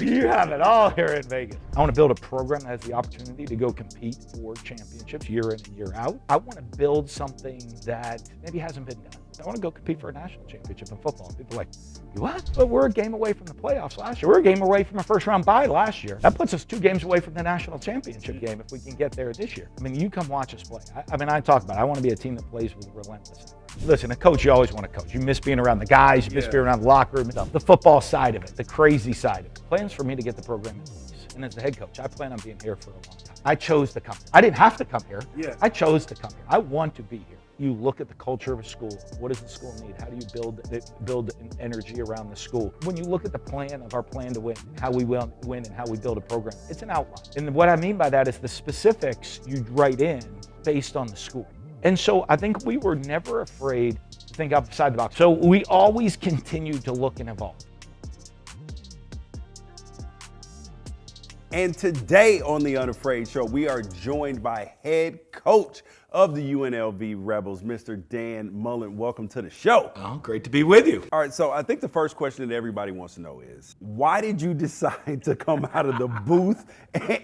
You have it all here in Vegas. I want to build a program that has the opportunity to go compete for championships year in and year out. I want to build something that maybe hasn't been done. I want to go compete for a national championship in football. People are like, you what? But we're a game away from the playoffs last year. We're a game away from a first-round bye last year. That puts us 2 games away from the national championship game if we can get there this year. I mean, you come watch us play. I talk about it. I want to be a team that plays with relentlessness. Listen, a coach, you always want to coach. You miss being around the guys. You miss being around the locker room stuff. The football side of it, the crazy side of it. Plans for me to get the program in place. And as the head coach, I plan on being here for a long time. I chose to come. I didn't have to come here. I chose to come here. I want to be here. You look at the culture of a school. What does the school need? How do you build an energy around the school? When you look at the plan of our plan to win, how we will win and how we build a program, it's an outline. And what I mean by that is the specifics you write in based on the school. And so I think we were never afraid to think outside the box. So we always continued to look and evolve. And today on the Unafraid Show, we are joined by head coach of the UNLV Rebels, Mr. Dan Mullen. Welcome to the show. Oh, great to be with you. All right, so I think the first question that everybody wants to know is, why did you decide to come out of the booth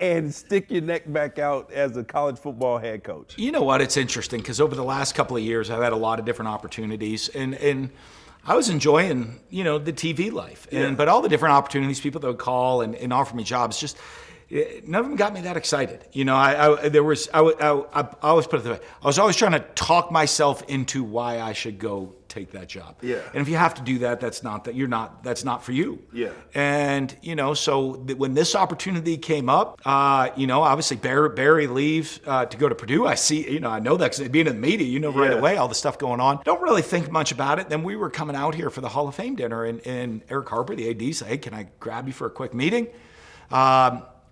and stick your neck back out as a college football head coach? You know what? It's interesting because over the last couple of years, I've had a lot of different opportunities, and I was enjoying, the TV life, but all the different opportunities, people that would call and offer me jobs, just none of them got me that excited. I always put it this way. I was always trying to talk myself into why I should go take that job. Yeah. And if you have to do that, that's not for you. Yeah. And, so when this opportunity came up, obviously Barrie leaves to go to Purdue. I see, I know that 'cause being in the media, right away, all the stuff going on. Don't really think much about it. Then we were coming out here for the Hall of Fame dinner and Eric Harper, the AD, said, hey, can I grab you for a quick meeting?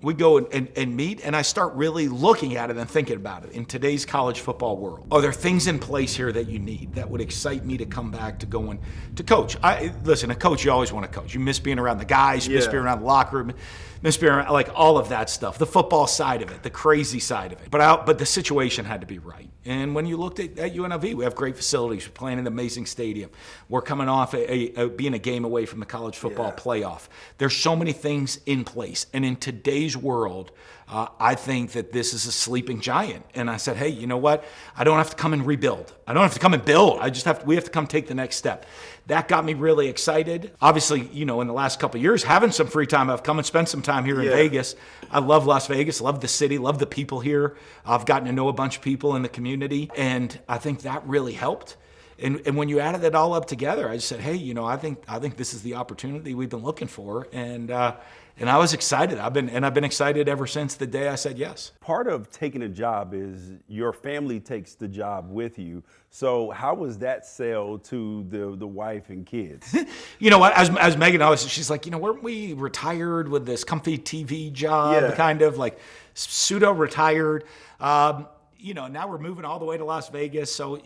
We go and meet, and I start really looking at it and thinking about it. In today's college football world, are there things in place here that you need that would excite me to come back to going to coach? Listen, a coach, you always want to coach. You miss being around the guys, you miss being around the locker room, miss being around, like all of that stuff, the football side of it, the crazy side of it. But the situation had to be right. And when you looked at UNLV, we have great facilities. We're playing in an amazing stadium. We're coming off being a game away from the college football playoff. There's so many things in place. And in today's world, I think that this is a sleeping giant. And I said, hey, you know what? I don't have to come and rebuild. I don't have to come and build. We have to come take the next step. That got me really excited. Obviously, in the last couple of years, having some free time, I've come and spent some time here in Vegas. I love Las Vegas, love the city, love the people here. I've gotten to know a bunch of people in the community, and I think that really helped. And when you added it all up together, I just said, hey, I think this is the opportunity we've been looking for, and I was excited. I've been excited ever since the day I said yes. Part of taking a job is your family takes the job with you. So how was that sell to the wife and kids? You know what? As Megan always, she's like, weren't we retired with this comfy TV job, kind of like pseudo retired? Now we're moving all the way to Las Vegas. So,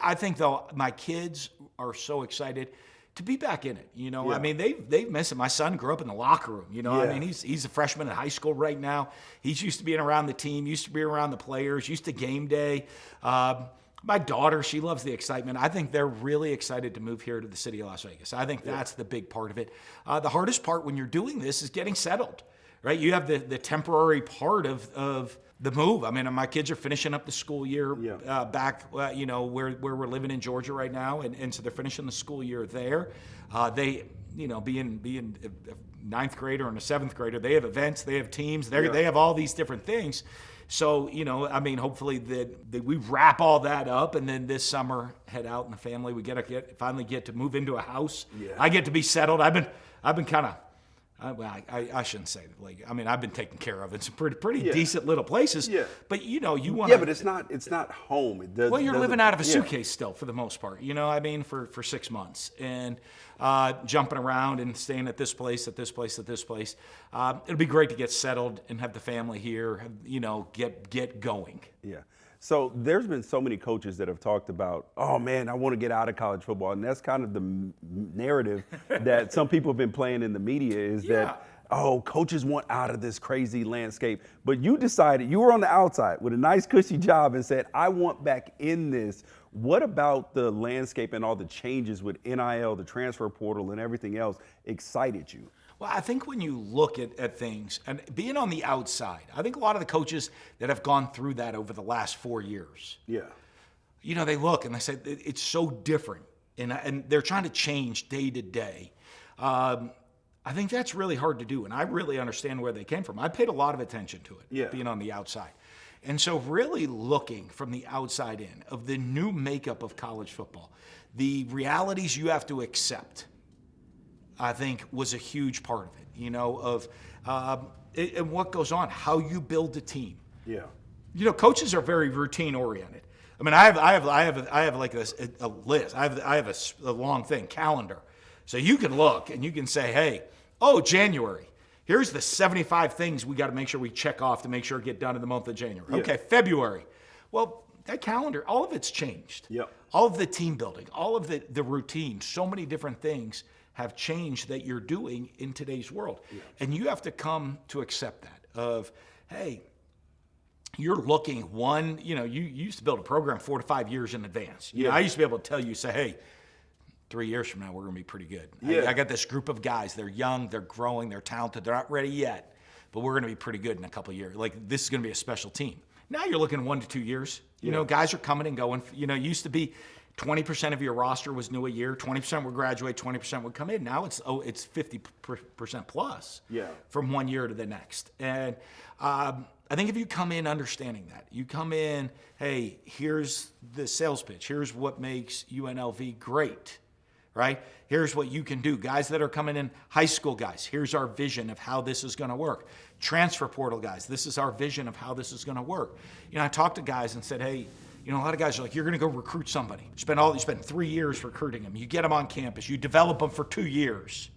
I think though my kids are so excited to be back in it. I mean, they've missed it. My son grew up in the locker room. I mean, he's a freshman in high school right now. He's used to being around the team, used to be around the players, used to game day. My daughter, she loves the excitement. I think they're really excited to move here to the city of Las Vegas. I think that's the big part of it. The hardest part when you're doing this is getting settled, right? You have the temporary part of the move. I mean, my kids are finishing up the school year back, where we're living in Georgia right now, and so they're finishing the school year there. They, being a ninth grader and a seventh grader, they have events, they have teams, they have all these different things. So, hopefully that we wrap all that up, and then this summer head out in the family. We finally get to move into a house. Yeah. I get to be settled. I've been kind of. I shouldn't say that. Like, I've been taken care of in some pretty decent little places. Yeah. But you want. Yeah, but it's not home. You're living out of a suitcase still for the most part. For 6 months and jumping around and staying at this place, at this place, at this place. It'll be great to get settled and have the family here. Get going. Yeah. So there's been so many coaches that have talked about, oh man, I want to get out of college football. And that's kind of the narrative that some people have been playing in the media is that, oh, coaches want out of this crazy landscape. But you decided, you were on the outside with a nice cushy job and said, I want back in this. What about the landscape and all the changes with NIL, the transfer portal and everything else excited you? Well, I think when you look at things, and being on the outside, I think a lot of the coaches that have gone through that over the last 4 years, they look and they say, it's so different. And they're trying to change day to day. I think that's really hard to do, and I really understand where they came from. I paid a lot of attention to it, being on the outside. And so really looking from the outside in of the new makeup of college football, the realities you have to accept, I think was a huge part of it, and what goes on, how you build a team. Yeah. Coaches are very routine oriented. I mean, I have like a list. I have a long thing, calendar. So you can look and you can say, hey, January. Here's the 75 things we got to make sure we check off to make sure it get done in the month of January. Yeah. Okay, February. Well, that calendar, all of it's changed. Yep. All of the team building, all of the routine, so many different things have changed that you're doing in today's world. Yeah. And you have to come to accept that of, hey, you're looking you used to build a program 4 to 5 years in advance. I used to be able to tell you, say, hey, 3 years from now, we're going to be pretty good. Yeah. I got this group of guys. They're young, they're growing, they're talented. They're not ready yet, but we're going to be pretty good in a couple of years. Like, this is going to be a special team. Now you're looking 1 to 2 years. Guys are coming and going. It used to be 20% of your roster was new a year, 20% would graduate, 20% would come in. Now it's 50% plus from 1 year to the next. And I think if you come in understanding that, you come in, hey, here's the sales pitch. Here's what makes UNLV great, right? Here's what you can do. Guys that are coming in, high school guys, here's our vision of how this is going to work. Transfer portal guys, this is our vision of how this is going to work. I talked to guys and said, hey, a lot of guys are like, you're going to go recruit somebody. You spend 3 years recruiting them. You get them on campus. You develop them for 2 years.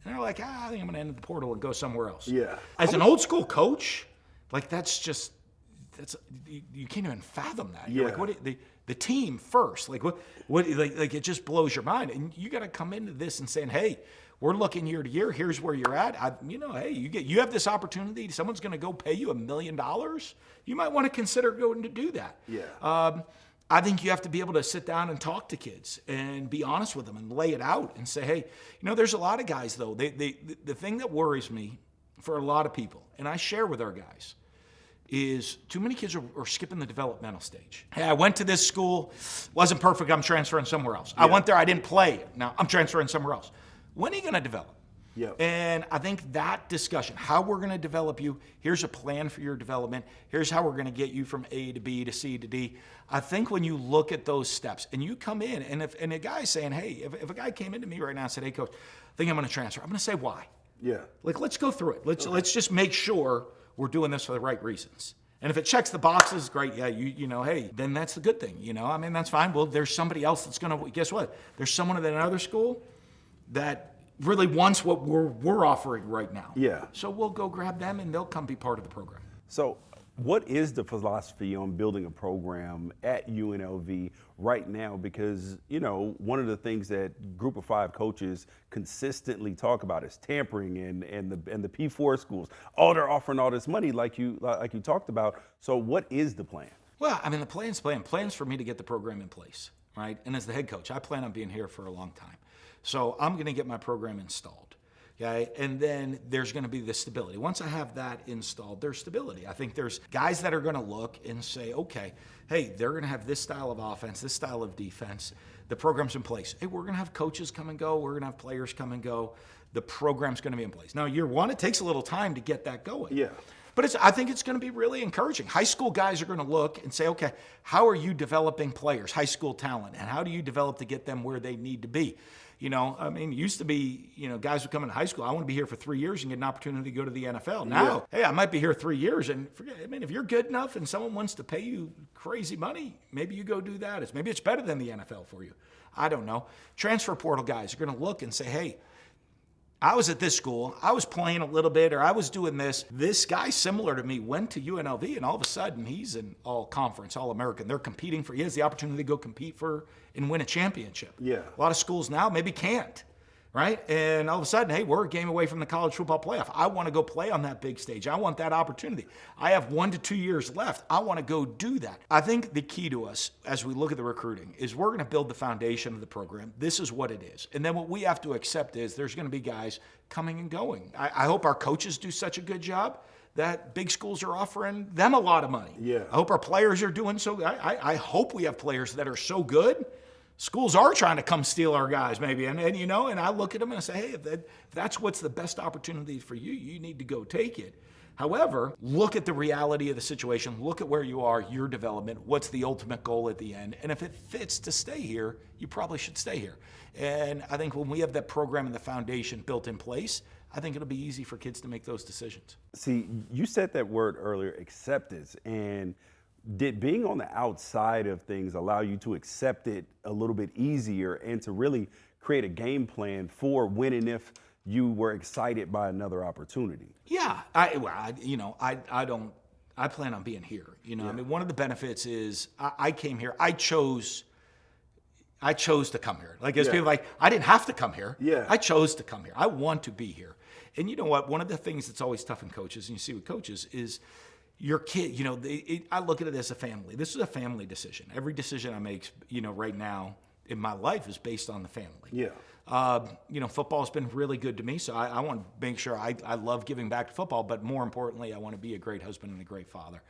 And they're like, I think I'm going to enter the portal and go somewhere else. Yeah. As an old school coach, like you can't even fathom that. You're like, what? The team first. Like what? Like it just blows your mind. And you got to come into this and saying, hey, we're looking year to year. Here's where you're at. Hey, you have this opportunity. Someone's going to go pay you $1 million. You might want to consider going to do that. Yeah. I think you have to be able to sit down and talk to kids and be honest with them and lay it out and say, hey, there's a lot of guys though. The thing that worries me for a lot of people, and I share with our guys, is too many kids are skipping the developmental stage. Hey, I went to this school, wasn't perfect, I'm transferring somewhere else. I went there, I didn't play. Now I'm transferring somewhere else. When are you going to develop? Yeah. And I think that discussion, how we're going to develop you, here's a plan for your development, here's how we're going to get you from A to B to C to D. I think when you look at those steps and you come in, and if a guy's saying, hey, if a guy came into me right now and said, hey, coach, I think I'm going to transfer, I'm going to say why. Yeah. Like, let's go through it. Let's just make sure we're doing this for the right reasons. And if it checks the boxes, great. Yeah, hey, then that's the good thing. That's fine. Well, there's somebody else that's going to, guess what? There's someone at another school that really wants what we're offering right now. Yeah. So we'll go grab them and they'll come be part of the program. So what is the philosophy on building a program at UNLV right now? Because, one of the things that Group of 5 coaches consistently talk about is tampering and the P4 schools. Oh, they're offering all this money like you talked about. So what is the plan? Well, the plan's for me to get the program in place, right? And as the head coach, I plan on being here for a long time. So I'm going to get my program installed. Okay, and then there's going to be the stability. Once I have that installed, there's stability. I think there's guys that are going to look and say, okay, hey, they're going to have this style of offense, this style of defense. The program's in place. Hey, we're going to have coaches come and go. We're going to have players come and go. The program's going to be in place. Now, year one, it takes a little time to get that going. Yeah. But I think it's going to be really encouraging. High school guys are going to look and say, okay, how are you developing players, high school talent, and how do you develop to get them where they need to be? It used to be, guys would come into high school. I want to be here for 3 years and get an opportunity to go to the NFL. Now, hey, I might be here 3 years and forget. If you're good enough and someone wants to pay you crazy money, maybe you go do that. Maybe it's better than the NFL for you. I don't know. Transfer portal guys are going to look and say, hey, I was at this school, I was playing a little bit, or I was doing this. This guy similar to me went to UNLV, and all of a sudden he's an all-conference, all-American. They're competing he has the opportunity to go compete for and win a championship. Yeah. A lot of schools now maybe can't. right? And all of a sudden, hey, we're a game away from the college football playoff. I want to go play on that big stage. I want that opportunity. I have 1 to 2 years left. I want to go do that. I think the key to us as we look at the recruiting is we're going to build the foundation of the program. This is what it is. And then what we have to accept is there's going to be guys coming and going. I hope our coaches do such a good job that big schools are offering them a lot of money. Yeah. I hope our players are doing so. I hope we have players that are so good. Schools are trying to come steal our guys, maybe. And I look at them and I say, hey, if that's what's the best opportunity for you, you need to go take it. However, look at the reality of the situation. Look at where you are, your development. What's the ultimate goal at the end? And if it fits to stay here, you probably should stay here. And I think when we have that program and the foundation built in place, I think it'll be easy for kids to make those decisions. See, you said that word earlier, acceptance. And did being on the outside of things allow you to accept it a little bit easier and to really create a game plan for when and if you were excited by another opportunity? Yeah, I plan on being here. Yeah. I mean, one of the benefits is I came here. I chose to come here. Like, as people like, I didn't have to come here. Yeah. I chose to come here. I want to be here. And you know what? One of the things that's always tough in coaches, and you see with coaches, is your kid, I look at it as a family. This is a family decision. Every decision I make, right now in my life is based on the family. Yeah. Football has been really good to me, so I want to make sure I love giving back to football, but more importantly, I want to be a great husband and a great father.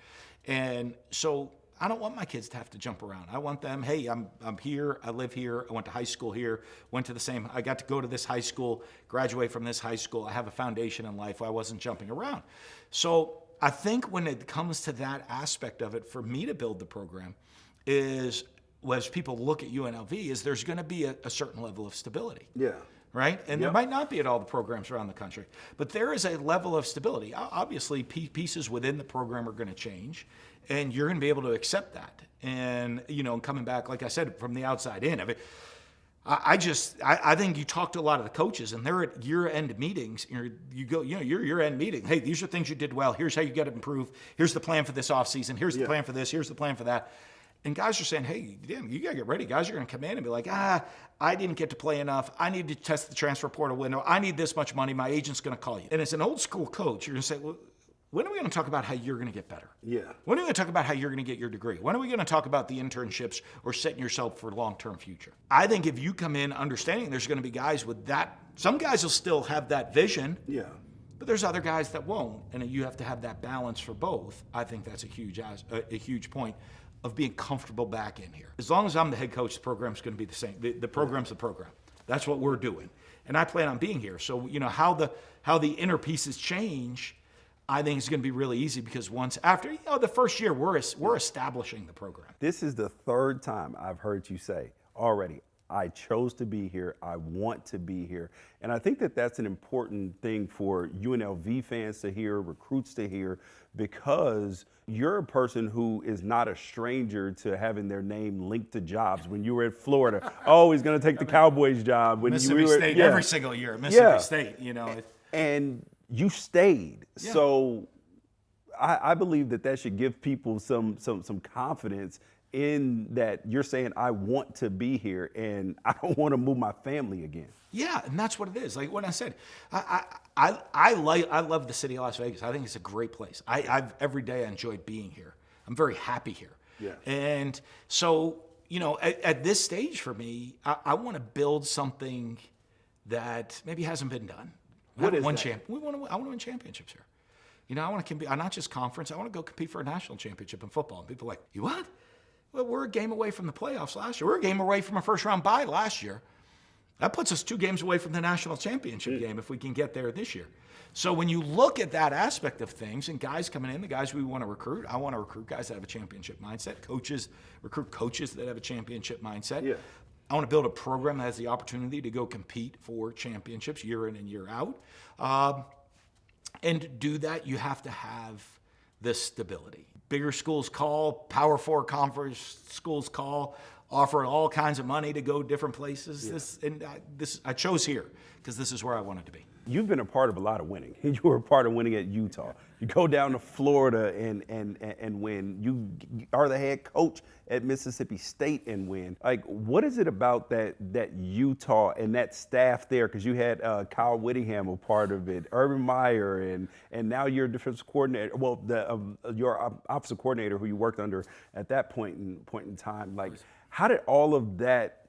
And so I don't want my kids to have to jump around. I want them, hey, I'm here, I live here, I went to high school here, I got to go to this high school, graduate from this high school, I have a foundation in life, I wasn't jumping around. So I think when it comes to that aspect of it, for me to build the program is, as people look at UNLV, is there's going to be a certain level of stability. Yeah. Right? And there might not be at all the programs around the country, but there is a level of stability. Obviously, pieces within the program are going to change, and you're going to be able to accept that. And, coming back, like I said, from the outside in, I think you talk to a lot of the coaches, and they're at year-end meetings. Your year-end meeting. Hey, these are things you did well. Here's how you got to improve. Here's the plan for this offseason. Here's the plan for this. Here's the plan for that. And guys are saying, hey, damn, you got to get ready. Guys are going to come in and be like, I didn't get to play enough. I need to test the transfer portal window. I need this much money. My agent's going to call you. And as an old school coach, you're going to say, well, when are we going to talk about how you're going to get better? Yeah. When are we going to talk about how you're going to get your degree? When are we going to talk about the internships or setting yourself for long-term future? I think if you come in understanding there's going to be guys with that, some guys will still have that vision. Yeah. But there's other guys that won't, and you have to have that balance for both. I think that's a huge point of being comfortable back in here. As long as I'm the head coach, the program's going to be the same. The program's the program. That's what we're doing, and I plan on being here. So how the inner pieces change, I think it's going to be really easy because once after the first year, we're establishing the program. This is the third time I've heard you say already, I chose to be here. I want to be here. And I think that that's an important thing for UNLV fans to hear, recruits to hear, because you're a person who is not a stranger to having their name linked to jobs. When you were at Florida, he's going to take the Cowboys job. When Mississippi State every single year. Mississippi State, And you stayed. Yeah. So I believe that should give people some confidence in that you're saying, I want to be here and I don't want to move my family again. Yeah, and that's what it is. Like what I said, I love the city of Las Vegas. I think it's a great place. Every day I enjoyed being here. I'm very happy here. Yeah. And so, at this stage for me, I want to build something that maybe hasn't been done. What is that? I want to win championships here. I want to compete, not just conference. I want to go compete for a national championship in football. And people are like, you what? Well, we're a game away from the playoffs last year. We're a game away from a first-round bye last year. That puts us 2 games away from the national championship game if we can get there this year. So when you look at that aspect of things and guys coming in, the guys we want to recruit, I want to recruit guys that have a championship mindset. Recruit coaches that have a championship mindset. Yeah. I want to build a program that has the opportunity to go compete for championships year in and year out. And to do that, you have to have this stability. Bigger schools call, Power 4 conference schools call, offer all kinds of money to go different places. Yeah. I chose here because this is where I wanted to be. You've been a part of a lot of winning. You were a part of winning at Utah. You go down to Florida and win. You are the head coach at Mississippi State and win. Like, what is it about that Utah and that staff there? Because you had Kyle Whittingham a part of it, Urban Meyer, and now you're defensive coordinator. Well, your offensive coordinator who you worked under at that point in time. Like, how did all of that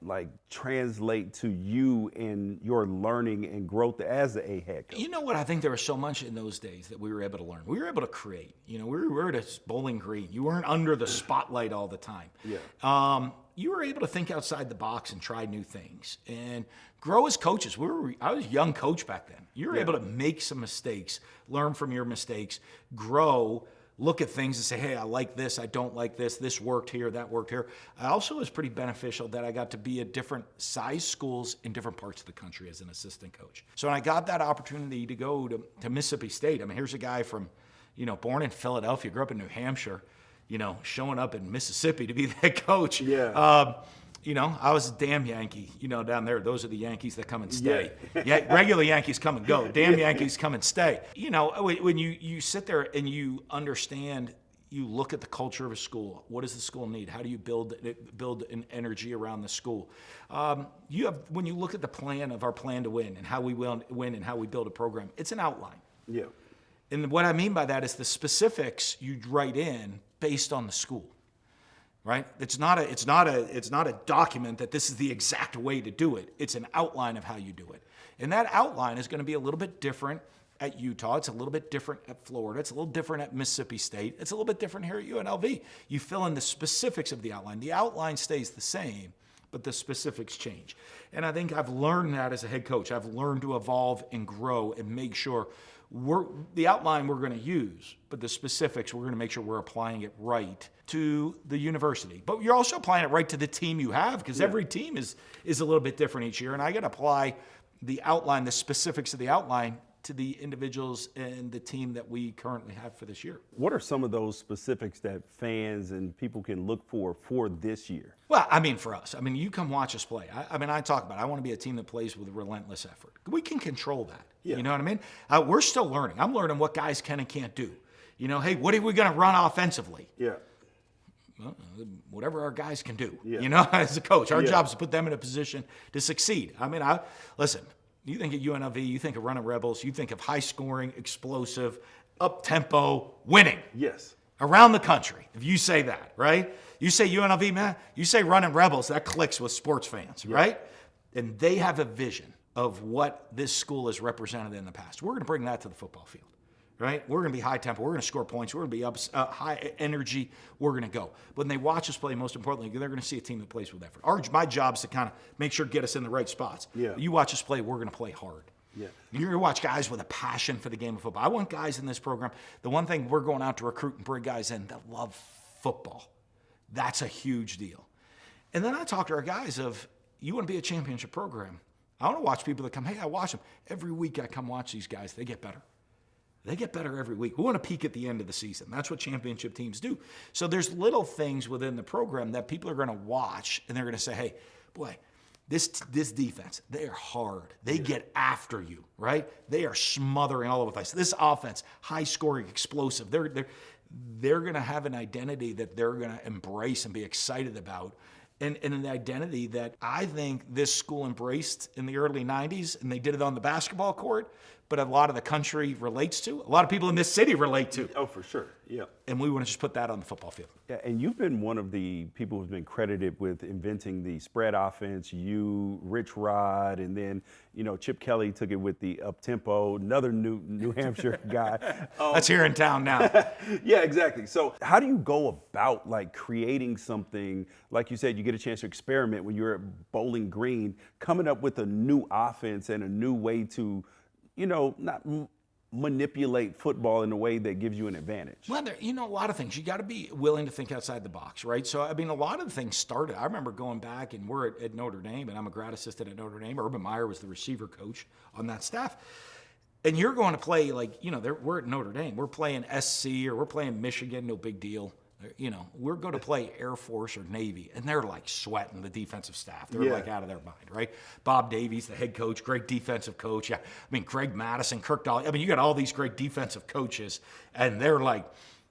translate to you in your learning and growth as a head coach? You know what? I think there was so much in those days that we were able to learn. We were able to create. We were at a Bowling Green. You weren't under the spotlight all the time. Yeah. You were able to think outside the box and try new things and grow as coaches. I was a young coach back then. You were able to make some mistakes, learn from your mistakes, grow, look at things and say, hey, I like this, I don't like this, this worked here, that worked here. I also was pretty beneficial that I got to be at different size schools in different parts of the country as an assistant coach. So when I got that opportunity to go to Mississippi State, I mean, here's a guy from, born in Philadelphia, grew up in New Hampshire, showing up in Mississippi to be the head coach. Yeah. I was a damn Yankee, down there. Those are the Yankees that come and stay. Yeah, regular Yankees come and go. Damn Yankees come and stay. When you sit there and you understand, you look at the culture of a school. What does the school need? How do you build an energy around the school? When you look at the plan of our plan to win and how we will win and how we build a program, it's an outline. Yeah. And what I mean by that is the specifics you write in based on the school. Right? It's not a document that this is the exact way to do it. It's an outline of how you do it. And that outline is going to be a little bit different at Utah. It's a little bit different at Florida. It's a little different at Mississippi State. It's a little bit different here at UNLV. You fill in the specifics of the outline. The outline stays the same, but the specifics change. And I think I've learned that as a head coach. I've learned to evolve and grow and make sure the outline we're going to use, but the specifics, we're going to make sure we're applying it right to the university. But you're also applying it right to the team you have, because every team is a little bit different each year. And I got to apply the outline, the specifics of the outline to the individuals and the team that we currently have for this year. What are some of those specifics that fans and people can look for this year? Well, for us, you come watch us play. I talk about it. I want to be a team that plays with relentless effort. We can control that. Yeah. You know what I mean? We're still learning. I'm learning what guys can and can't do. Hey, what are we going to run offensively? Yeah. Well, whatever our guys can do. Yeah. As a coach, our job is to put them in a position to succeed. Listen. You think of UNLV, you think of Runnin Rebels, you think of high-scoring, explosive, up-tempo, winning. Yes. Around the country, if you say that, right? You say UNLV, man, you say Runnin Rebels, that clicks with sports fans, right? And they have a vision of what this school has represented in the past. We're going to bring that to the football field, right? We're going to be high-tempo, we're going to score points, we're going to be up high energy, we're going to go. But when they watch us play, most importantly, they're going to see a team that plays with effort. My job is to kind of make sure get us in the right spots. Yeah. You watch us play, we're going to play hard. Yeah. You're going to watch guys with a passion for the game of football. I want guys in this program, the one thing we're going out to recruit and bring guys in that love football. That's a huge deal. And then I talk to our guys you want to be a championship program. I want to watch people that come, hey, I watch them. Every week I come watch these guys. They get better. They get better every week. We want to peak at the end of the season. That's what championship teams do. So there's little things within the program that people are going to watch, and they're going to say, hey, boy, this defense, they are hard. They get after you, right? They are smothering all over the place. This offense, high-scoring, explosive. They're going to have an identity that they're going to embrace and be excited about. And an identity that I think this school embraced in the early 90s, and they did it on the basketball court, but a lot of the country relates to, a lot of people in this city relate to. Oh, for sure, yeah. And we want to just put that on the football field. Yeah, and you've been one of the people who's been credited with inventing the spread offense. You, Rich Rod, and then, Chip Kelly took it with the up-tempo, another New Hampshire guy. That's here in town now. Yeah, exactly. So how do you go about creating something, like you said, you get a chance to experiment when you're at Bowling Green, coming up with a new offense and a new way to, not manipulate football in a way that gives you an advantage? Well, a lot of things. You got to be willing to think outside the box, right? So, a lot of the things started. I remember going back, and we're at Notre Dame, and I'm a grad assistant at Notre Dame. Urban Meyer was the receiver coach on that staff. And you're going to play we're at Notre Dame. We're playing SC or we're playing Michigan, no big deal. You know, we're going to play Air Force or Navy, and they're like sweating, the defensive staff. They're like out of their mind, right? Bob Davies, the head coach, great defensive coach. Yeah, I mean, Greg Madison, Kirk Dolly. I mean, you got all these great defensive coaches, and they're like,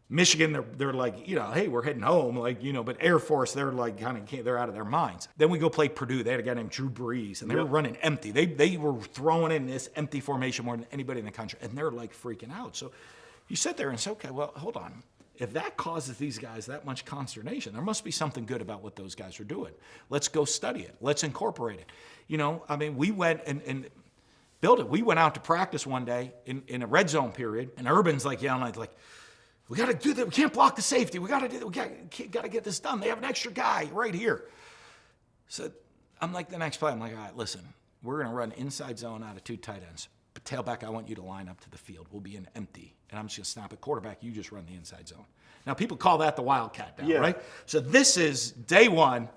Michigan, they're like, you know, hey, we're heading home, like, you know, but Air Force, they're like they're out of their minds. Then we go play Purdue. They had a guy named Drew Brees, and they were running empty. They were throwing in this empty formation more than anybody in the country, and they're like freaking out. So you sit there and say, okay, well, hold on. If that causes these guys that much consternation, there must be something good about what those guys are doing. Let's go study it. Let's incorporate it. You know, I mean, we went and built it. We went out to practice one day in a red zone period, and Urban's like yelling, like, we got to do that. We can't block the safety. We got to get this done. They have an extra guy right here. So I'm like, the next play, I'm like, all right, listen, we're going to run inside zone out of 2 tight ends. But tailback, I want you to line up to the field. We'll be in empty. And I'm just going to snap it. Quarterback, you just run the inside zone. Now, people call that the Wildcat down, right? So this is day one.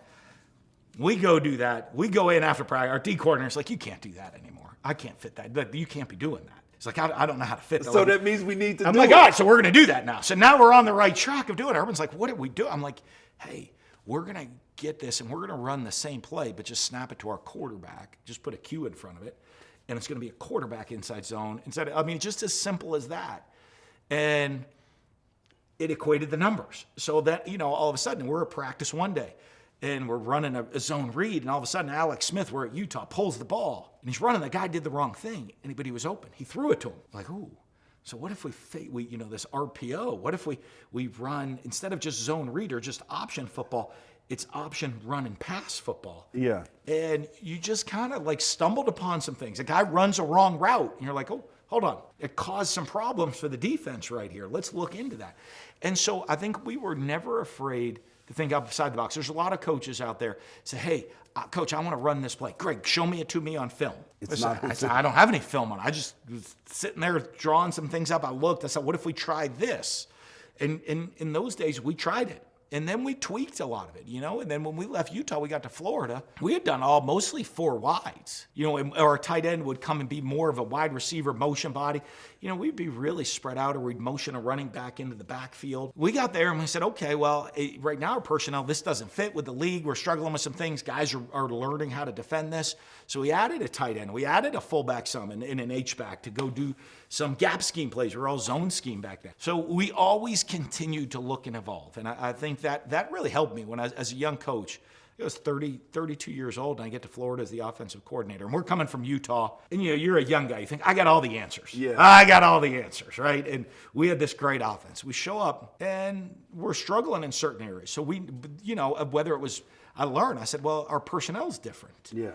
We go do that. We go in after practice. Our D coordinator's like, you can't do that anymore. I can't fit that. You can't be doing that. It's like, I don't know how to fit that. So that means we need to do it. I'm like, all right, so we're going to do that now. So now we're on the right track of doing it. Urban's like, what did we do? I'm like, hey, we're going to get this, and we're going to run the same play, but just snap it to our quarterback. Just put a Q in front of it, and it's going to be a quarterback inside zone. I mean, just as simple as that. And it equated the numbers. So that, you know, all of a sudden, we're at practice one day, and we're running a zone read, and all of a sudden, Alex Smith, we're at Utah, pulls the ball, and he's running. The guy did the wrong thing, but he was open. He threw it to him. Like, ooh. So what if we you know, this RPO? What if we run, instead of just zone read or just option football, it's option run and pass football. Yeah. And you just kind of like stumbled upon some things. A guy runs a wrong route, and you're like, oh, hold on. It caused some problems for the defense right here. Let's look into that. And so I think we were never afraid to think outside the box. There's a lot of coaches out there say, hey, coach, I want to run this play. Greg, show me it to me on film. I said, I don't have any film on it. I just was sitting there drawing some things up. I looked. I said, what if we tried this? And in those days, we tried it. And then we tweaked a lot of it, you know. And then when we left Utah, we got to Florida. We had done mostly 4 wides, you know. Or our tight end would come and be more of a wide receiver motion body. You know, we'd be really spread out, or we'd motion a running back into the backfield. We got there and we said, okay, well, right now our personnel, this doesn't fit with the league. We're struggling with some things. Guys are learning how to defend this. So we added a tight end. We added a fullback some and an H-back to go do some gap scheme plays. We were all zone scheme back then. So we always continued to look and evolve. And I think that really helped me when as a young coach. I was 32 years old, and I get to Florida as the offensive coordinator. And we're coming from Utah, and you know, you're a young guy. You think, I got all the answers. Yeah. I got all the answers, right? And we had this great offense. We show up, and we're struggling in certain areas. So we, you know, whether it was, I learned, I said, well, our personnel's different. Yeah.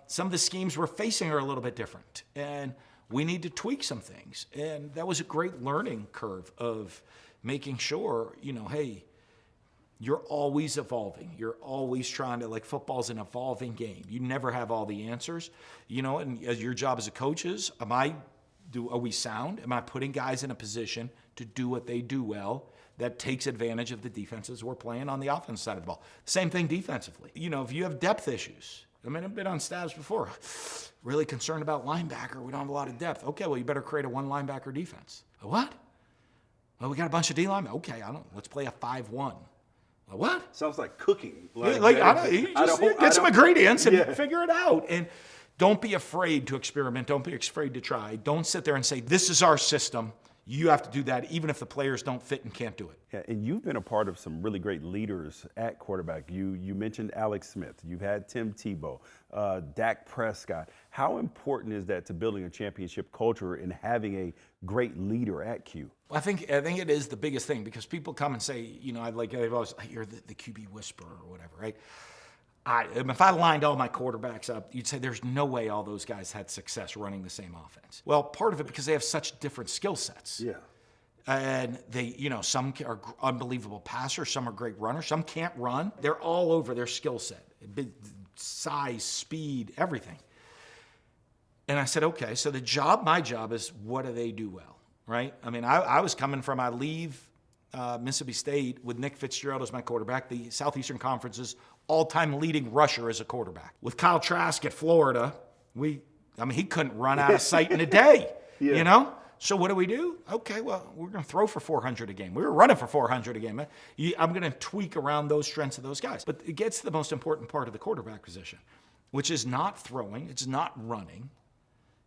Some of the schemes we're facing are a little bit different, and we need to tweak some things. And that was a great learning curve of making sure, you know, hey, you're always evolving. You're always trying to, like, football's an evolving game. You never have all the answers, you know, and your job as a coach is, are we sound? Am I putting guys in a position to do what they do well that takes advantage of the defenses we're playing on the offense side of the ball? Same thing defensively. You know, if you have depth issues, I mean, I've been on staffs before, really concerned about linebacker. We don't have a lot of depth. Okay, well, you better create a 1 linebacker defense. A what? Well, we got a bunch of D linemen. Okay, let's play a 5-1. What? Sounds like cooking. Get some ingredients and figure it out. And don't be afraid to experiment. Don't be afraid to try. Don't sit there and say, this is our system. You have to do that, even if the players don't fit and can't do it. Yeah, and you've been a part of some really great leaders at quarterback. You mentioned Alex Smith. You've had Tim Tebow, Dak Prescott. How important is that to building a championship culture and having a great leader at Q? I think it is the biggest thing, because people come and say, you know, they've always, you're the QB whisperer or whatever, right? If I lined all my quarterbacks up, you'd say there's no way all those guys had success running the same offense. Well, part of it because they have such different skill sets. Yeah. And they, you know, some are unbelievable passers, some are great runners, some can't run. They're all over their skill set, size, speed, everything. And I said, okay, so my job is, what do they do well, right? I mean, I was coming from, I leave Mississippi State with Nick Fitzgerald as my quarterback, the Southeastern Conference's all-time leading rusher as a quarterback. With Kyle Trask at Florida, he couldn't run out of sight in a day, you know? So what do? Okay, well, we're going to throw for 400 a game. We were running for 400 a game. I'm going to tweak around those strengths of those guys. But it gets to the most important part of the quarterback position, which is not throwing. It's not running.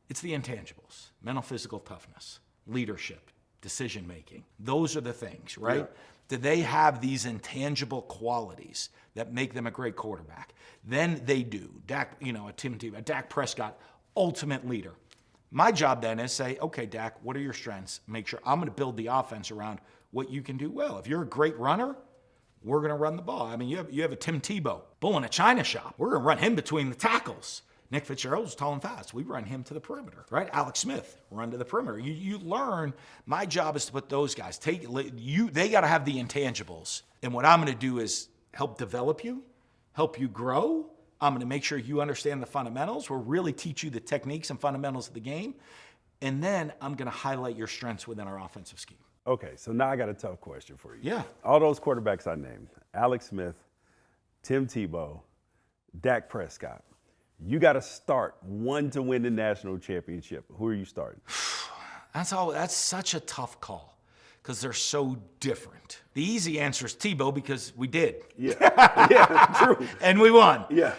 It's the intangibles: mental, physical toughness, leadership, decision-making. Those are the things, right? Yeah. Do they have these intangible qualities that make them a great quarterback? Then they do. Dak, a Tim Tebow, a Dak Prescott, ultimate leader. My job then is say, okay, Dak, what are your strengths? Make sure I'm going to build the offense around what you can do well. If you're a great runner, we're going to run the ball. I mean, you have a Tim Tebow, bull in a china shop. We're going to run him between the tackles. Nick Fitzgerald's tall and fast. We run him to the perimeter, right? Alex Smith, run to the perimeter. You learn. My job is to put those guys. They got to have the intangibles. And what I'm going to do is help develop you, help you grow. I'm going to make sure you understand the fundamentals. We'll really teach you the techniques and fundamentals of the game. And then I'm going to highlight your strengths within our offensive scheme. Okay, so now I got a tough question for you. Yeah. All those quarterbacks I named, Alex Smith, Tim Tebow, Dak Prescott. You got to start one to win the national championship. Who are you starting? That's such a tough call because they're so different. The easy answer is Tebow because we did. Yeah, yeah, true. And we won. Yeah.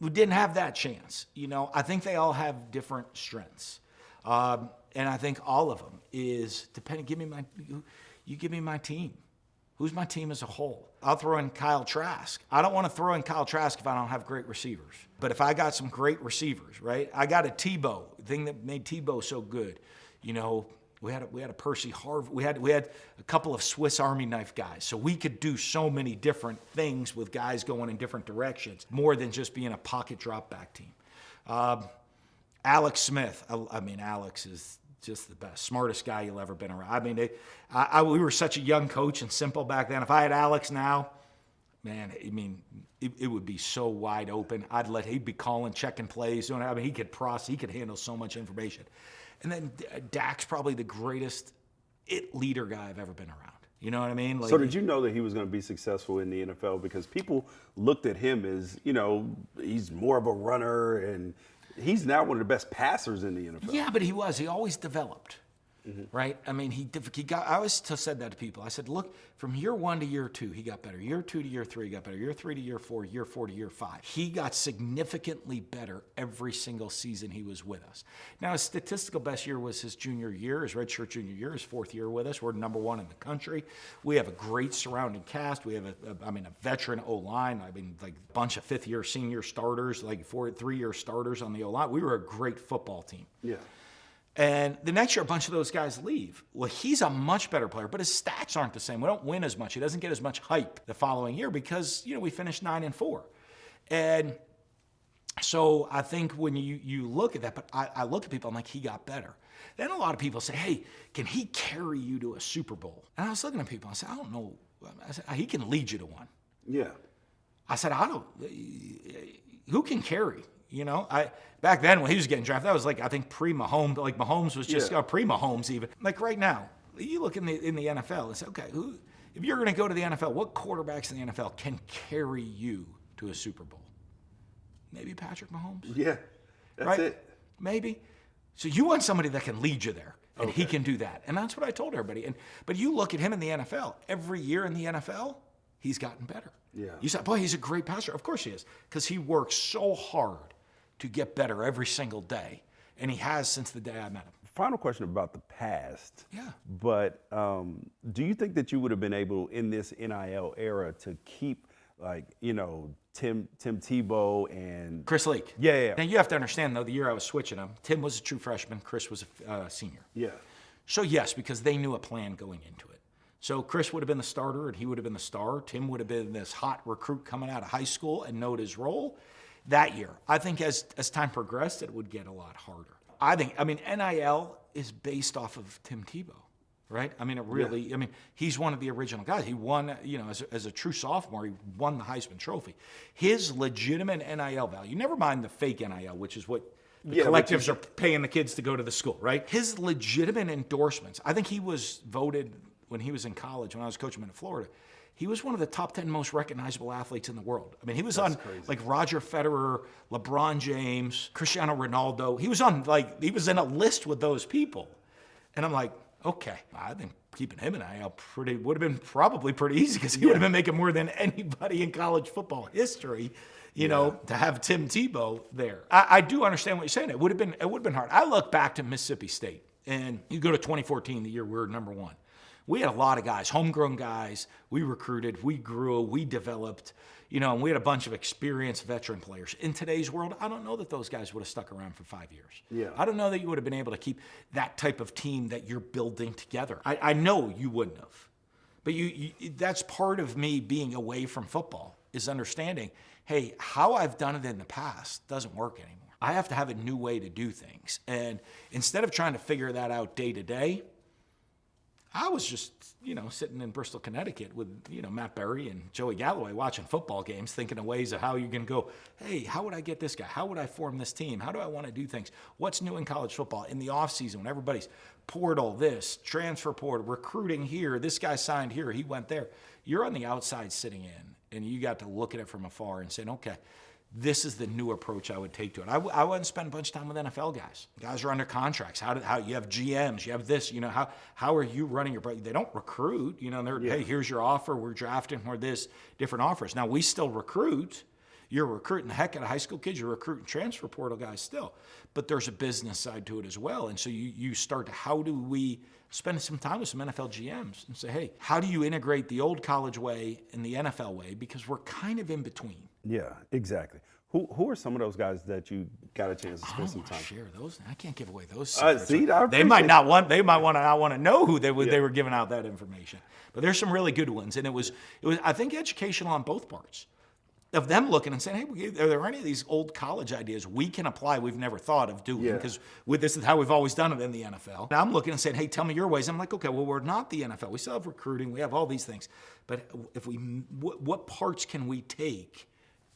We didn't have that chance. I think they all have different strengths. And I think all of them is depending. You give me my team. Who's my team as a whole? I'll throw in Kyle Trask. I don't want to throw in Kyle Trask if I don't have great receivers. But if I got some great receivers, right? I got a Tebow. The thing that made Tebow so good, we had a Percy Harvin. We had a couple of Swiss Army knife guys. So we could do so many different things with guys going in different directions, more than just being a pocket drop back team. Alex Smith. Alex is just the best, smartest guy you'll ever been around. We were such a young coach and simple back then. If I had Alex now, man, it would be so wide open. He'd be calling, checking plays, he could process, he could handle so much information. And then Dak's probably the greatest leader guy I've ever been around. You know what I mean? So did you know that he was going to be successful in the NFL? Because people looked at him as, he's more of a runner, and he's now one of the best passers in the NFL. Yeah, but he always developed, right? I always said that to people. I said, look, from year 1 to year 2, he got better. Year 2 to year 3, he got better. Year 3 to year 4, year 4 to year 5. He got significantly better every single season he was with us. Now, his statistical best year was his junior year, his redshirt junior year, his 4th year with us. We're number 1 in the country. We have a great surrounding cast. We have a veteran O-line. A bunch of 5th-year senior starters, 3-year starters on the O-line. We were a great football team. Yeah. And the next year, a bunch of those guys leave. Well, he's a much better player, but his stats aren't the same. We don't win as much. He doesn't get as much hype the following year because, we finished 9-4. And so I think when you look at that, but I look at people, I'm like, he got better. Then a lot of people say, hey, can he carry you to a Super Bowl? And I was looking at people, I said, I don't know. I said, he can lead you to one. Yeah. I said, who can carry? Back then when he was getting drafted, that was I think pre-Mahomes. Mahomes was just pre-Mahomes even. Right now, you look in the NFL and say, okay, if you're going to go to the NFL, what quarterbacks in the NFL can carry you to a Super Bowl? Maybe Patrick Mahomes. Yeah, that's it. Maybe. So you want somebody that can lead you there, and he can do that, and that's what I told everybody. But you look at him in the NFL. Every year in the NFL, he's gotten better. Yeah. You said, boy, he's a great passer. Of course he is, because he works so hard to get better every single day, and he has since the day I met him. Final question about the past. Yeah. But do you think that you would have been able in this NIL era to keep Tim Tebow and Chris Leak? Yeah. Now you have to understand though, the year I was switching them, Tim was a true freshman, Chris was a senior. Yeah. So yes, because they knew a plan going into it. So Chris would have been the starter and he would have been the star. Tim would have been this hot recruit coming out of high school and knowed his role that year. I think as time progressed, it would get a lot harder. NIL is based off of Tim Tebow, right? He's one of the original guys. He won, as a true sophomore, he won the Heisman Trophy. His legitimate NIL value, never mind the fake NIL, which is what the collectives are paying the kids to go to the school, right? His legitimate endorsements, I think he was voted when he was in college, when I was coaching him in Florida, he was one of the top 10 most recognizable athletes in the world. He was on crazy. Roger Federer, LeBron James, Cristiano Ronaldo. He was in a list with those people. And I'm like, okay, I think keeping him in IL would have been probably pretty easy because he would have been making more than anybody in college football history, you know, to have Tim Tebow there. I do understand what you're saying. It would have been hard. I look back to Mississippi State, and you go to 2014, the year we were number one. We had a lot of guys, homegrown guys. We recruited, we grew, we developed, you know, and we had a bunch of experienced veteran players. In today's world, I don't know that those guys would have stuck around for 5 years. Yeah. I don't know that you would have been able to keep that type of team that you're building together. I know you wouldn't have. But that's part of me being away from football, is understanding, hey, how I've done it in the past doesn't work anymore. I have to have a new way to do things. And instead of trying to figure that out day to day, I was just, you know, sitting in Bristol, Connecticut with, you know, Matt Barrie and Joey Galloway watching football games, thinking of ways of how you can go, hey, how would I get this guy? How would I form this team? How do I want to do things? What's new in college football in the offseason when everybody's portal this, transfer portal, recruiting here, this guy signed here, he went there. You're on the outside sitting in, and you got to look at it from afar and saying, okay, this is the new approach I would take to it. I wouldn't spend a bunch of time with NFL guys. Guys are under contracts. How you have GMs, you have this, you know, how are you running your, they don't recruit, you know, they're, hey, here's your offer, we're drafting for this, different offers. Now we still recruit. You're recruiting the heck out of high school kids, you're recruiting transfer portal guys still, but there's a business side to it as well. And so you start to, how do we spend some time with some NFL GMs and say, hey, how do you integrate the old college way and the NFL way? Because we're kind of in between. Yeah, exactly. Who are some of those guys that you got a chance to spend some time? Share those. I can't give away those secrets. They might not want to know who they were giving out that information. But there's some really good ones, and it was I think educational on both parts. Of them looking and saying, hey, are there any of these old college ideas we can apply we've never thought of doing? Because this is how we've always done it in the NFL. And I'm looking and saying, hey, tell me your ways. I'm like, okay, well, we're not the NFL. We still have recruiting. We have all these things. But what parts can we take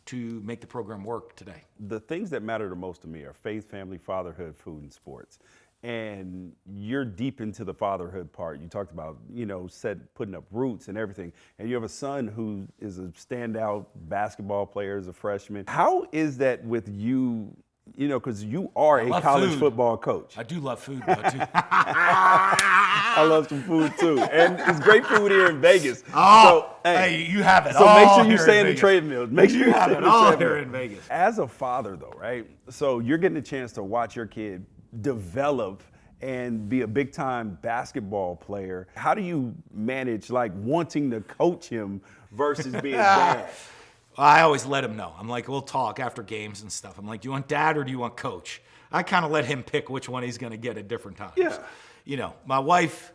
to make the program work today? The things that matter the most to me are faith, family, fatherhood, food, and sports. And you're deep into the fatherhood part. You talked about, you know, putting up roots and everything. And you have a son who is a standout basketball player as a freshman. How is that with you? You know, because you are a college football coach. I do love food, though, too. I love some food, too. And it's great food here in Vegas. Oh, so, hey, you have it so all. So make sure you stay stay in the treadmill. Make sure you have it all here in Vegas. As a father, though, right? So you're getting a chance to watch your kid develop and be a big-time basketball player. How do you manage, like, wanting to coach him versus being dad? I always let him know. I'm like, we'll talk after games and stuff. I'm like, do you want dad or do you want coach? I kind of let him pick which one he's going to get at different times. Yeah. You know, my wife,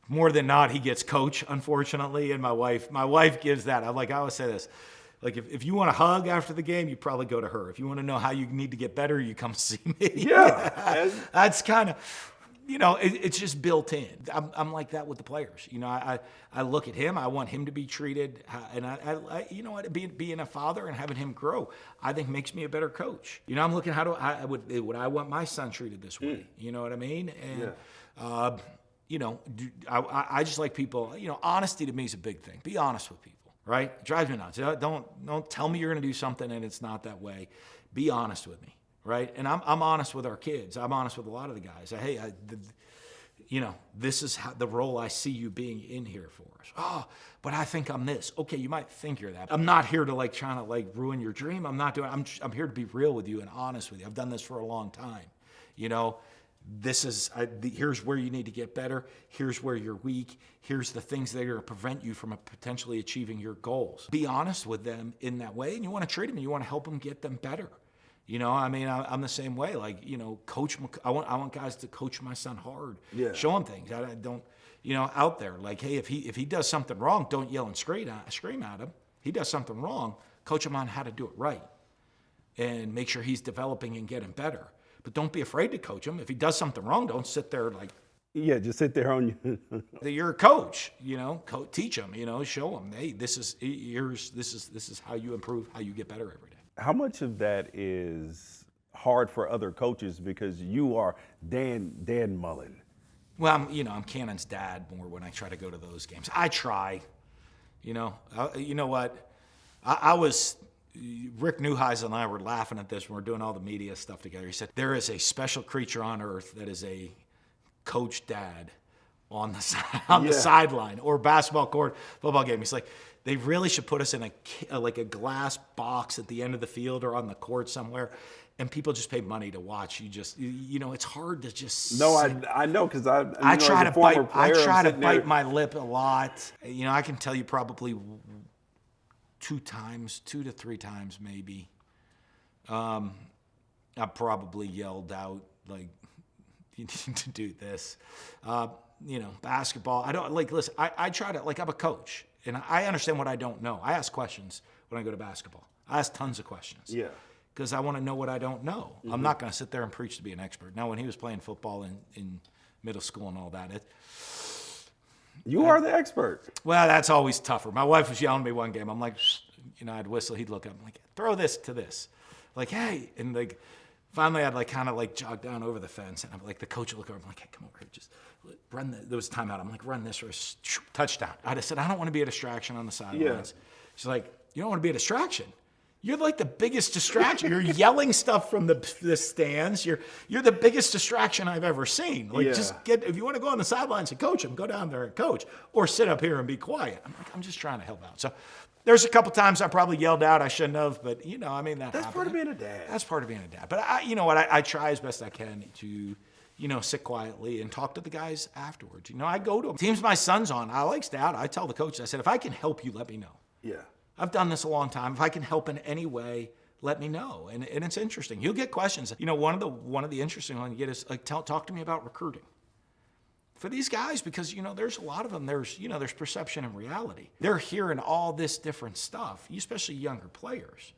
more than not, he gets coach, unfortunately, and my wife gives that. I always say this. Like, if you want a hug after the game, you probably go to her. If you want to know how you need to get better, you come see me. Yeah. That's kind of, you know, it's just built in. I'm like that with the players. You know, I look at him. I want him to be treated, and I you know what, being a father and having him grow, I think makes me a better coach. You know, I'm looking, would I want my son treated this way? You know what I mean? And, you know, I just like people, you know, honesty to me is a big thing. Be honest with people. Right? It drives me nuts. Don't tell me you're going to do something and it's not that way. Be honest with me, right? And I'm honest with our kids. I'm honest with a lot of the guys. Hey, you know, this is the role I see you being in here for us. Oh, but I think I'm this. Okay, you might think you're that. I'm not here to trying to ruin your dream. I'm not doing. I'm here to be real with you and honest with you. I've done this for a long time. You know. This is, here's where you need to get better. Here's where you're weak. Here's the things that are going to prevent you from potentially achieving your goals. Be honest with them in that way, and you want to treat them and you want to help them get them better. You know, I mean, I'm the same way. You know, coach. I want guys to coach my son hard. Yeah. Show him things. I don't, you know, out there. Hey, if he does something wrong, don't yell and scream at him. He does something wrong, coach him on how to do it right, and make sure he's developing and getting better. But don't be afraid to coach him. If he does something wrong, don't sit there yeah, just sit there on you. You're a coach, you know. Teach him, you know. Show him, hey, this is how you improve, how you get better every day. How much of that is hard for other coaches because you are Dan Mullen? Well, I'm Cannon's dad more when I try to go to those games. I try, you know. You know what? I was. Rick Neuheisel and I were laughing at this when we were doing all the media stuff together. He said, there is a special creature on earth that is a coach dad on the sideline or basketball court, football game. He's like, they really should put us in a glass box at the end of the field or on the court somewhere, and people just pay money to watch. It's hard to just. No, I know, because I try to bite my lip a lot. I can tell you probably 2 to 3 times maybe. I probably yelled out like, "You need to do this." Basketball. I don't listen. I try to I'm a coach. And I understand what I don't know. I ask questions when I go to basketball. I ask tons of questions. Yeah. Because I want to know what I don't know. Mm-hmm. I'm not going to sit there and preach to be an expert. Now, when he was playing football in middle school and all that, you are the expert. Well, that's always tougher. My wife was yelling at me one game. I'm like, I'd whistle. He'd look up. I'm like, throw this to this. Like, hey. And finally, I'd kind of jog down over the fence. And I'm like, the coach would look over. I'm like, hey, come over here. Just run there was timeout. I'm like, run this or touchdown. I just said, I don't want to be a distraction on the sidelines. Yeah. She's like, you don't want to be a distraction. You're the biggest distraction. You're yelling stuff from the stands. You're the biggest distraction I've ever seen. Just if you want to go on the sidelines and coach them, go down there and coach, or sit up here and be quiet. I'm just trying to help out. So there's a couple times I probably yelled out. I shouldn't have, but that's happened. Part of being a dad. That's part of being a dad. But I try as best I can to sit quietly and talk to the guys afterwards. I go to them. Teams my son's on, I like Dad. I tell the coach, I said, if I can help you, let me know. Yeah. I've done this a long time. If I can help in any way, let me know. And it's interesting. You'll get questions. One of the interesting ones you get is talk to me about recruiting. For these guys, because there's a lot of them. There's perception and reality. They're hearing all this different stuff, especially younger players.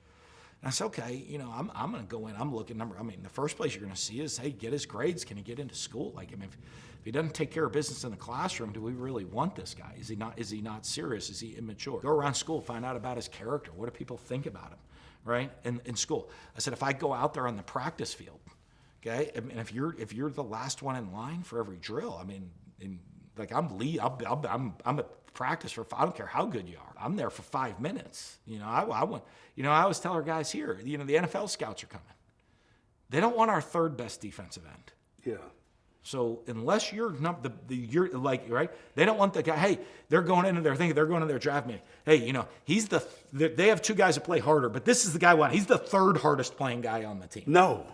And I said, okay, I'm going to go in. I'm looking the first place you're going to see is, hey, get his grades. Can he get into school? If he doesn't take care of business in the classroom, do we really want this guy? Is he not serious? Is he immature? Go around school, find out about his character. What do people think about him, right? In school. I said, if I go out there on the practice field, okay, and if you're the last one in line for every drill, I'm at practice for, I don't care how good you are. I'm there for 5 minutes. I always tell our guys here, the NFL scouts are coming. They don't want our third best defensive end. Yeah. So unless you're right, they don't want the guy. Hey, they're going into their thing. They're going to their draft meeting. Hey, they have 2 guys that play harder, but this is the guy he's the 3rd hardest playing guy on the team. No.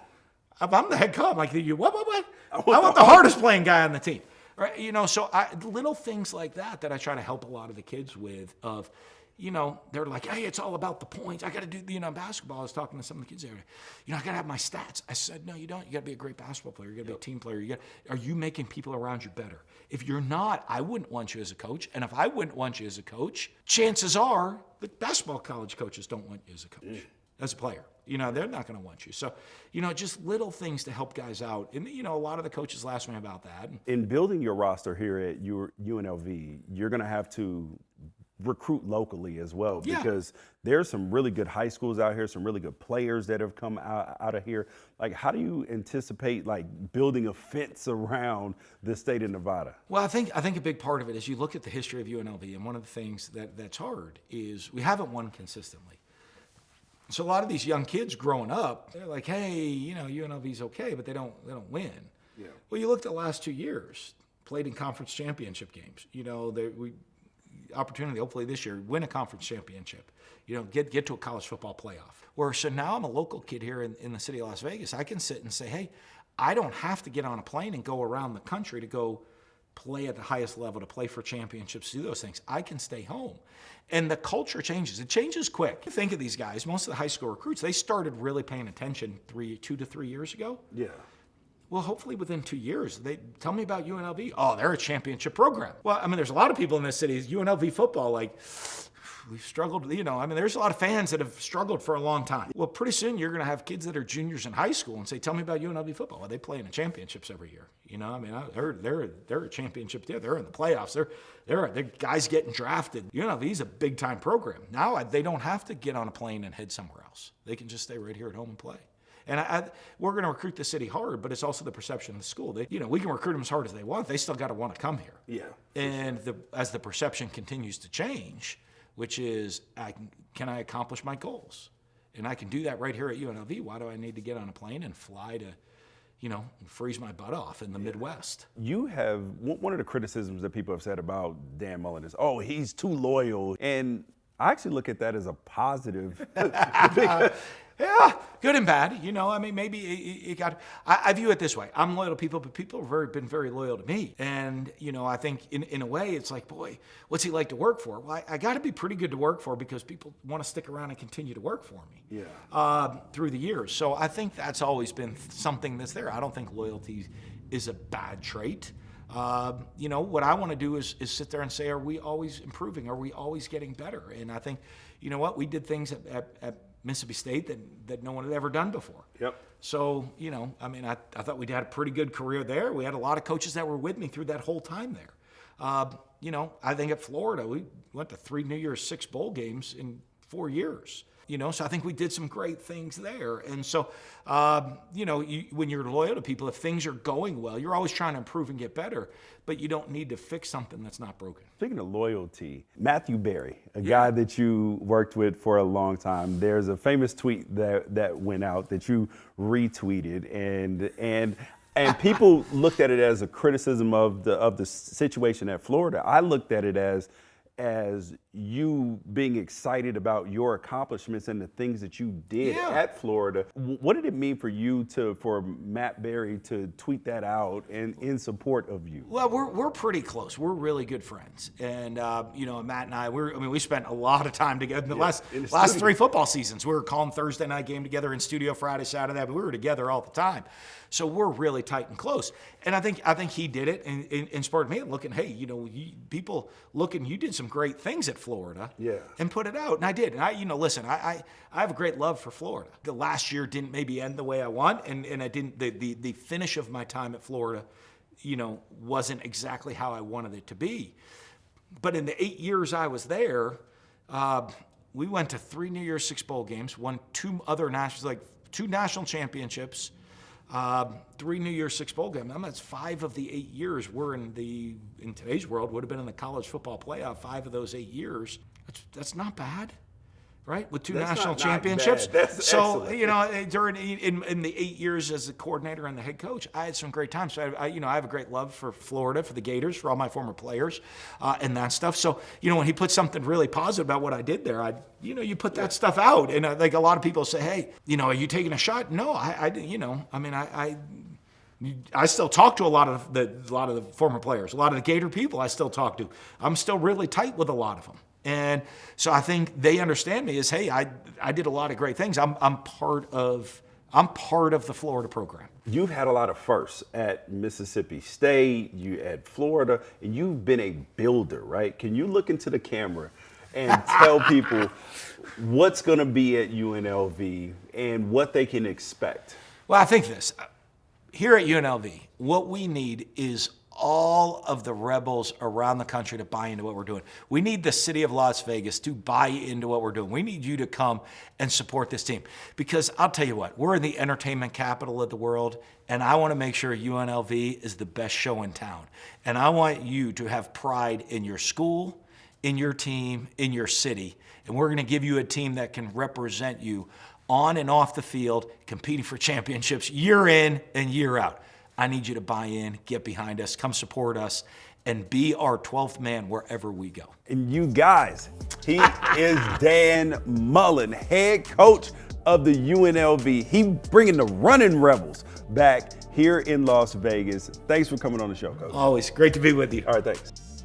If I'm the head coach, I'm like, what? I want the hardest playing guy on the team. Right? So little things like that I try to help a lot of the kids with. They're like, hey, it's all about the points. I got to do, basketball. I was talking to some of the kids the other day. I got to have my stats. I said, no, you don't. You got to be a great basketball player. You got to be a team player. Are you making people around you better? If you're not, I wouldn't want you as a coach. And if I wouldn't want you as a coach, chances are the basketball college coaches don't want you as a coach, as a player. They're not going to want you. So, just little things to help guys out. And, a lot of the coaches ask me about that. In building your roster here at UNLV, you're going to have to recruit locally as well, because there's some really good high schools out here, some really good players that have come out of here. How do you anticipate building a fence around the state of Nevada? Well, I think a big part of it is you look at the history of UNLV, and one of the things that's hard is we haven't won consistently. So a lot of these young kids growing up, they're like, hey, UNLV's okay, but they don't win. Yeah. Well, you look at the last 2 years, played in conference championship games. Opportunity, hopefully this year, win a conference championship, get to a college football playoff. So now I'm a local kid here in the city of Las Vegas. I can sit and say, hey, I don't have to get on a plane and go around the country to go play at the highest level, to play for championships, do those things. I can stay home. And the culture changes. It changes quick. Think of these guys, most of the high school recruits, they started really paying attention 2 to 3 years ago. Yeah. Well, hopefully within 2 years, they tell me about UNLV. Oh, they're a championship program. Well, there's a lot of people in this city, UNLV football, we've struggled, there's a lot of fans that have struggled for a long time. Well, pretty soon you're going to have kids that are juniors in high school and say, tell me about UNLV football. Well, they play in the championships every year. They're a championship. They're in the playoffs. They're guys getting drafted. UNLV's a big time program. Now they don't have to get on a plane and head somewhere else. They can just stay right here at home and play. And we're going to recruit the city hard, but it's also the perception of the school. We can recruit them as hard as they want. They still got to want to come here. Yeah. And as the perception continues to change, which is, can I accomplish my goals? And I can do that right here at UNLV. Why do I need to get on a plane and fly to, freeze my butt off in the Midwest. You have, one of the criticisms that people have said about Dan Mullen is, oh, he's too loyal. And I actually look at that as a positive. Yeah, good and bad. Maybe it got. I view it this way: I'm loyal to people, but people have been very loyal to me. And I think in a way, it's like, boy, what's he like to work for? Well, I got to be pretty good to work for because people want to stick around and continue to work for me. Yeah. Through the years, so I think that's always been something that's there. I don't think loyalty is a bad trait. What I want to do is sit there and say, are we always improving? Are we always getting better? And I think, we did things at Mississippi State that no one had ever done before. Yep. So, I thought we'd had a pretty good career there. We had a lot of coaches that were with me through that whole time there. I think at Florida, we went to 3 New Year's 6 bowl games in 4 years. So I think we did some great things there. And so, when you're loyal to people, if things are going well, you're always trying to improve and get better, but you don't need to fix something that's not broken. Speaking of loyalty, Matt Barrie, a guy that you worked with for a long time, there's a famous tweet that went out that you retweeted, and people looked at it as a criticism of the situation at Florida. I looked at it as you being excited about your accomplishments and the things that you did at Florida. What did it mean for you for Matt Barrie to tweet that out and in support of you? Well, we're pretty close. We're really good friends, and Matt and I, we spent a lot of time together in the last 3 football seasons. We were calling Thursday night game together in studio, Friday, Saturday, but we were together all the time. So we're really tight and close. And I think he did it and inspired me looking, hey, people looking, you did some great things at Florida. Yeah. And put it out. And I did. And I have a great love for Florida. The last year didn't maybe end the way I want, and I didn't the finish of my time at Florida, wasn't exactly how I wanted it to be. But in the 8 years I was there, we went to 3 New Year's 6 bowl games, won 2 national championships, 3 New Year's 6 bowl games. That's 5 of the 8 years we're in today's world would have been in the college football playoff. 5 of those 8 years. That's not bad, right? With 2 national championships. That's so excellent. During in the 8 years as the coordinator and the head coach, I had some great times. So I have a great love for Florida, for the Gators, for all my former players, and that stuff. So when he put something really positive about what I did there, you put that stuff out, and like a lot of people say, hey, are you taking a shot? No, I still talk to a lot of the former players, a lot of the Gator people I still talk to. I'm still really tight with a lot of them. And so I think they understand me as, hey, I did a lot of great things. I'm part of the Florida program. You've had a lot of firsts at Mississippi State, you at Florida, and you've been a builder, right? Can you look into the camera and tell people what's going to be at UNLV and what they can expect? Well, I think this. Here at UNLV, what we need is all of the rebels around the country to buy into what we're doing. We need the city of Las Vegas to buy into what we're doing. We need you to come and support this team. Because I'll tell you what, we're in the entertainment capital of the world, and I want to make sure UNLV is the best show in town. And I want you to have pride in your school, in your team, in your city. And we're going to give you a team that can represent you on and off the field, competing for championships year in and year out. I need you to buy in, get behind us, come support us, and be our 12th man wherever we go. And you guys, he is Dan Mullen, head coach of the UNLV. He bringing the Runnin Rebels back here in Las Vegas. Thanks for coming on the show, Coach. Always great to be with you. All right, thanks.